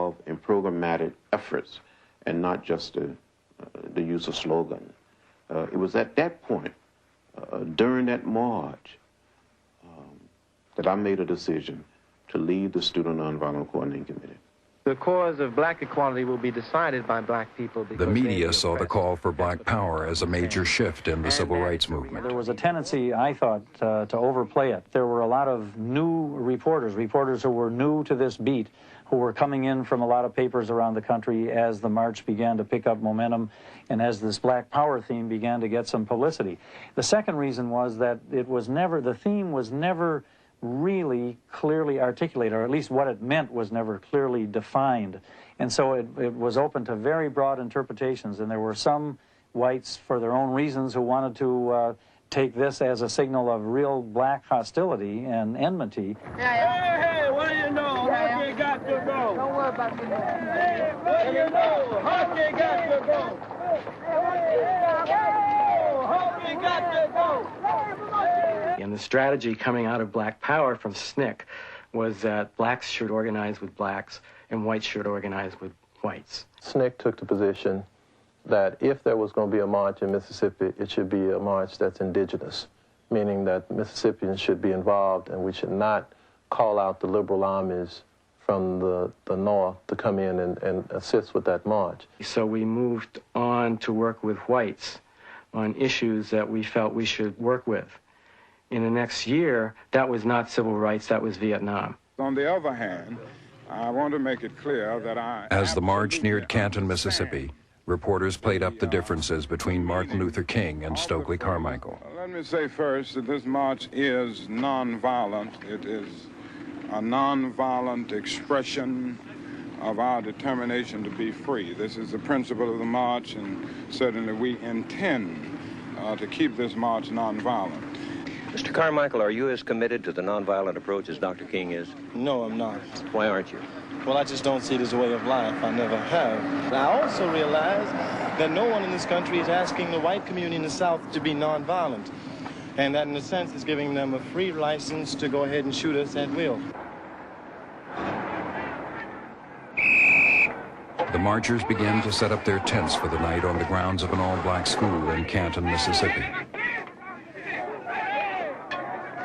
involved in programmatic efforts and not just the use of slogan. It was at that point, during that march, that I made a decision to lead the Student Nonviolent Coordinating Committee. The cause of black equality will be decided by black people. The media saw the call for black power as a major shift in the civil rights movement. There was a tendency, I thought, to overplay it. There were a lot of new reporters who were new to this beat, who were coming in from a lot of papers around the country as the march began to pick up momentum and as this black power theme began to get some publicity. The second reason was that the theme was never really clearly articulated, or at least what it meant was never clearly defined. And so it was open to very broad interpretations, and there were some whites, for their own reasons, who wanted to take this as a signal of real black hostility and enmity. Hey, what do you know? How you got to go? Don't worry about it. Hey, what do you know? How you got to go? How you got to go? And the strategy coming out of Black Power from SNCC was that blacks should organize with blacks and whites should organize with whites. SNCC took the position that if there was going to be a march in Mississippi, it should be a march that's indigenous, meaning that Mississippians should be involved and we should not call out the liberal armies from the north to come in and assist with that march. So we moved on to work with whites on issues that we felt we should work with. In the next year, that was not civil rights, that was Vietnam. On the other hand, I want to make it clear that As the march neared Canton, Mississippi, reporters played up the differences between Martin Luther King and Stokley Carmichael. Let me say first that this march is nonviolent. It is a nonviolent expression of our determination to be free. This is the principle of the march, and certainly we intend to keep this march nonviolent. Mr. Carmichael, are you as committed to the nonviolent approach as Dr. King is? No, I'm not. Why aren't you? Well, I just don't see it as a way of life. I never have. I also realize that no one in this country is asking the white community in the South to be nonviolent. And that, in a sense, is giving them a free license to go ahead and shoot us at will. The marchers began to set up their tents for the night on the grounds of an all-black school in Canton, Mississippi.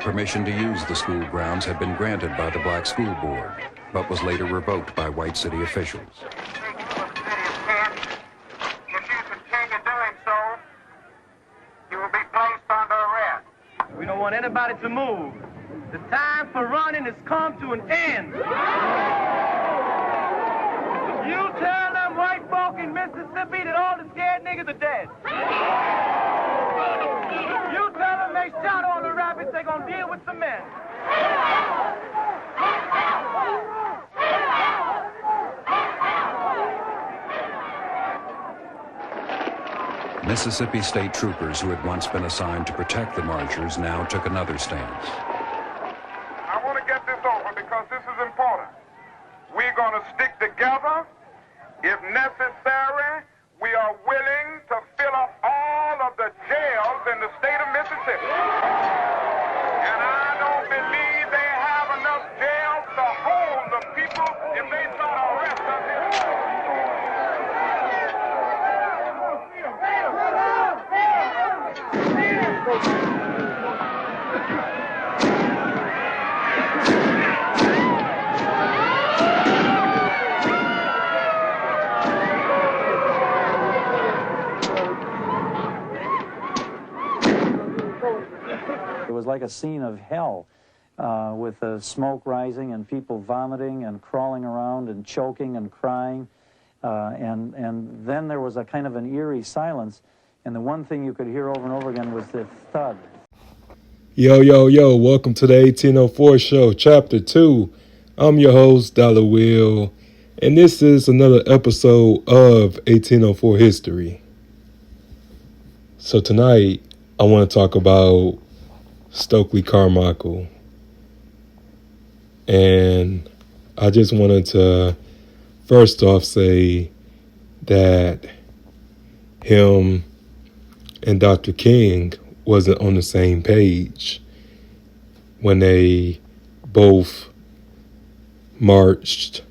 Permission to use the school grounds had been granted by the Black School Board, but was later revoked by white city officials. If you continue doing so, you will be placed under arrest. We don't want anybody to move. The time for running has come to an end. You tell them white folk in Mississippi that all the scared niggas are dead. You tell them they shot all the rabbits, they're gonna deal with some men. Mississippi state troopers who had once been assigned to protect the marchers now took another stance. I want to get this over because this is important. We're going to stick together. If necessary, we are willing to fill up all of the jails in the state of Mississippi. And I don't believe they have enough jails to hold the people if they try to arrest us here. It was like a scene of hell, with the smoke rising and people vomiting and crawling around and choking and crying. And then there was a kind of an eerie silence, and the one thing you could hear over and over again was the thud. Yo, yo, yo, welcome to the 1804 show, chapter 2. I'm your host, Dollar Will, and this is another episode of 1804 History. So tonight, I want to talk about Stokley Carmichael. And I just wanted to first off say that him and Dr. King wasn't on the same page when they both marched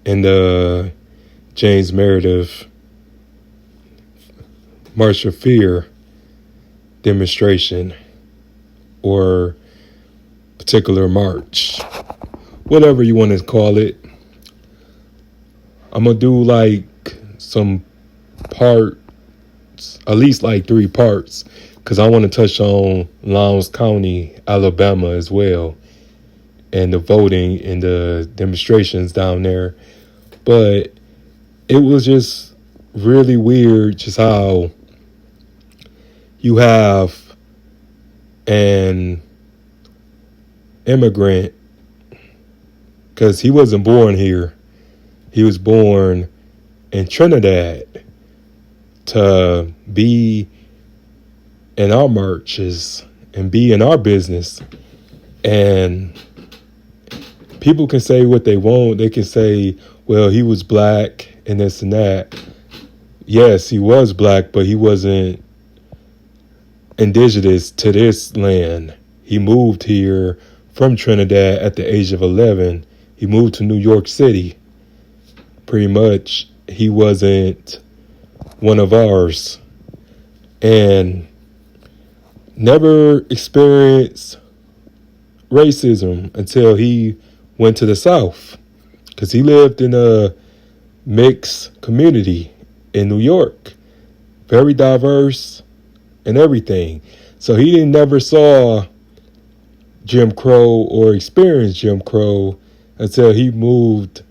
in the James Meredith March of Fear demonstration or particular march, whatever you want to call it. I'm going to do like some parts, at least like 3 parts, because I want to touch on Lowndes County, Alabama as well, and the voting and the demonstrations down there. But it was just really weird just how you have an immigrant, because he wasn't born here. He was born in Trinidad, to be in our marches and be in our business. And people can say what they want. They can say, well, he was black and this and that. Yes, he was black, but he wasn't indigenous to this land. He moved here from Trinidad at the age of 11. He moved to New York City. Pretty much, he wasn't one of ours. And never experienced racism until he went to the South, because he lived in a mixed community in New York, very diverse and everything. So he never saw Jim Crow or experienced Jim Crow until he moved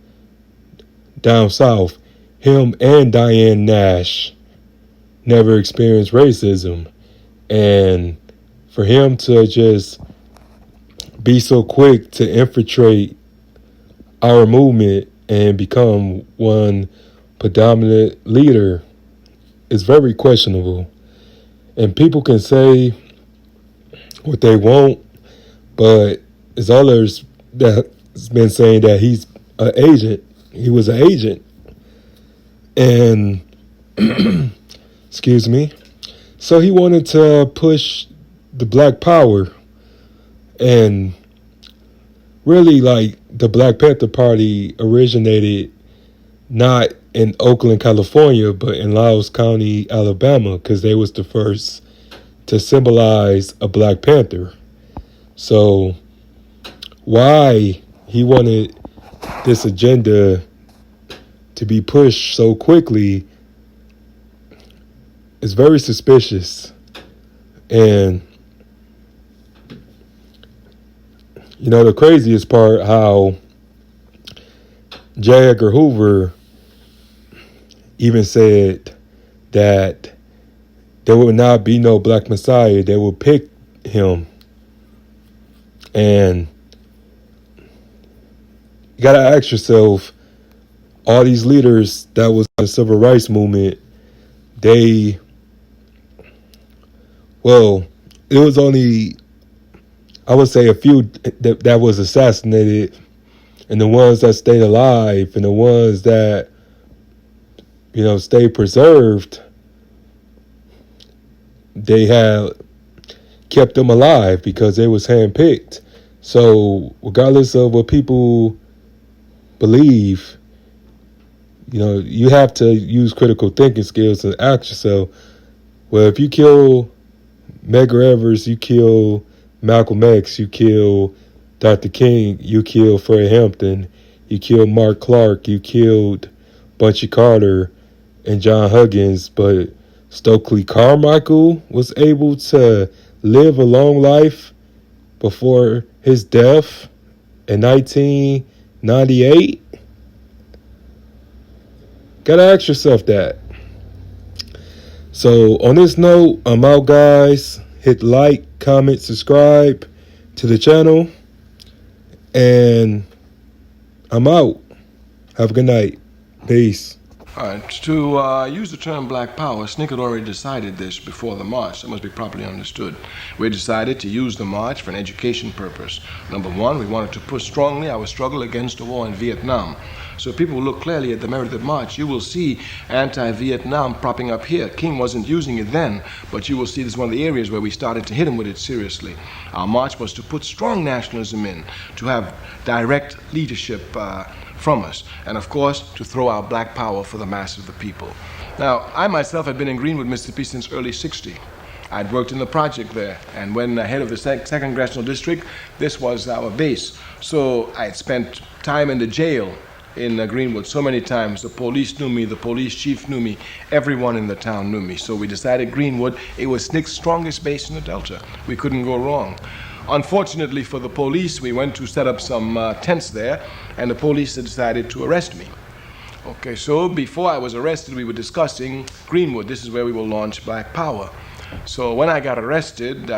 down south. Him and Diane Nash never experienced racism. And for him to just be so quick to infiltrate our movement and become one predominant leader is very questionable. And people can say what they want, but there's others that's been saying that he's an agent. He was an agent. And, excuse me. So he wanted to push the Black Power. And really, like, the Black Panther Party originated not in Oakland, California, but in Lowndes County, Alabama, because they was the first to symbolize a Black Panther. So why he wanted this agenda to be pushed so quickly is very suspicious. And you know, the craziest part, how J. Edgar Hoover even said that there would not be no Black Messiah. They would pick him. And you got to ask yourself, all these leaders that was in the civil rights movement, it was only, I would say, a few that was assassinated, and the ones that stayed alive and the ones that, you know, stayed preserved, they had kept them alive because they was handpicked. So regardless of what people believe, you know, you have to use critical thinking skills and ask yourself, well, if you kill Medgar Evers, you kill Malcolm X, you kill Dr. King, you kill Fred Hampton, you killed Mark Clark, you killed Bunchy Carter and John Huggins, but Stokley Carmichael was able to live a long life before his death in 1998? Gotta ask yourself that. So on this note, I'm out, guys. Hit like, comment, subscribe to the channel. And I'm out. Have a good night. Peace. All right, to use the term Black Power, SNCC had already decided this before the march. That must be properly understood. We decided to use the march for an education purpose. Number one, we wanted to push strongly our struggle against the war in Vietnam. So if people look clearly at the Meredith March, you will see anti-Vietnam propping up here. King wasn't using it then, but you will see this is one of the areas where we started to hit him with it seriously. Our march was to put strong nationalism in, to have direct leadership from us. And of course, to throw out black power for the mass of the people. Now, I myself had been in Greenwood, Mississippi since early '60. I'd worked in the project there, and when head of the second congressional district, this was our base. So I'd spent time in the jail in Greenwood so many times. The police knew me, the police chief knew me, everyone in the town knew me. So we decided Greenwood, it was SNCC's strongest base in the Delta. We couldn't go wrong. Unfortunately for the police, we went to set up some tents there, and the police decided to arrest me. Okay, so before I was arrested, we were discussing Greenwood. This is where we will launch Black Power. So when I got arrested,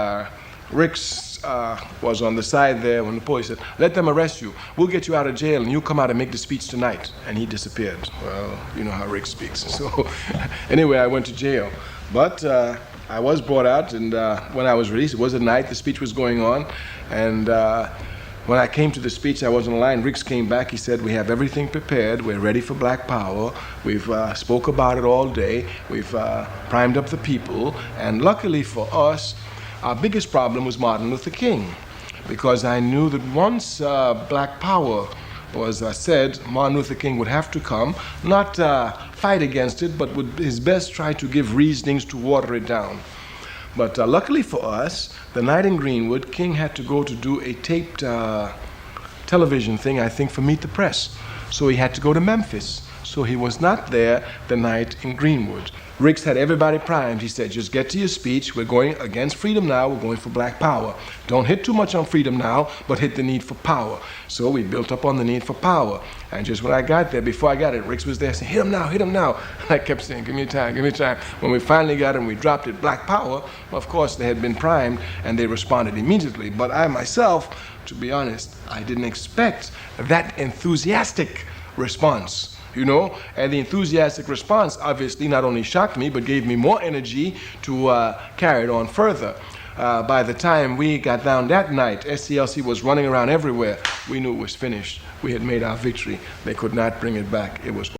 Ricks was on the side there when the police said, "Let them arrest you. We'll get you out of jail and you come out and make the speech tonight." And he disappeared. Well, you know how Rick speaks. So anyway, I went to jail. But I was brought out, and when I was released, it was at night, the speech was going on. And when I came to the speech, I was on the line. Ricks came back. He said, "We have everything prepared. We're ready for Black Power. We've spoke about it all day. We've primed up the people. And luckily for us, our biggest problem was Martin Luther King, because I knew that once Black Power was said, Martin Luther King would have to come, not fight against it, but would his best try to give reasonings to water it down." But luckily for us, the night in Greenwood, King had to go to do a taped television thing, I think, for Meet the Press. So he had to go to Memphis. So he was not there the night in Greenwood. Ricks had everybody primed. He said, "Just get to your speech. We're going against freedom now. We're going for Black Power. Don't hit too much on freedom now, but hit the need for power." So we built up on the need for power. And just when I got there, before I got it, Ricks was there saying, "Hit him now, hit him now." And I kept saying, "Give me time, give me time." When we finally got it and we dropped it, Black Power, well, of course, they had been primed and they responded immediately. But I myself, to be honest, I didn't expect that enthusiastic response. You know, and the enthusiastic response obviously not only shocked me, but gave me more energy to carry it on further. By the time we got down that night, SCLC was running around everywhere. We knew it was finished. We had made our victory. They could not bring it back. It was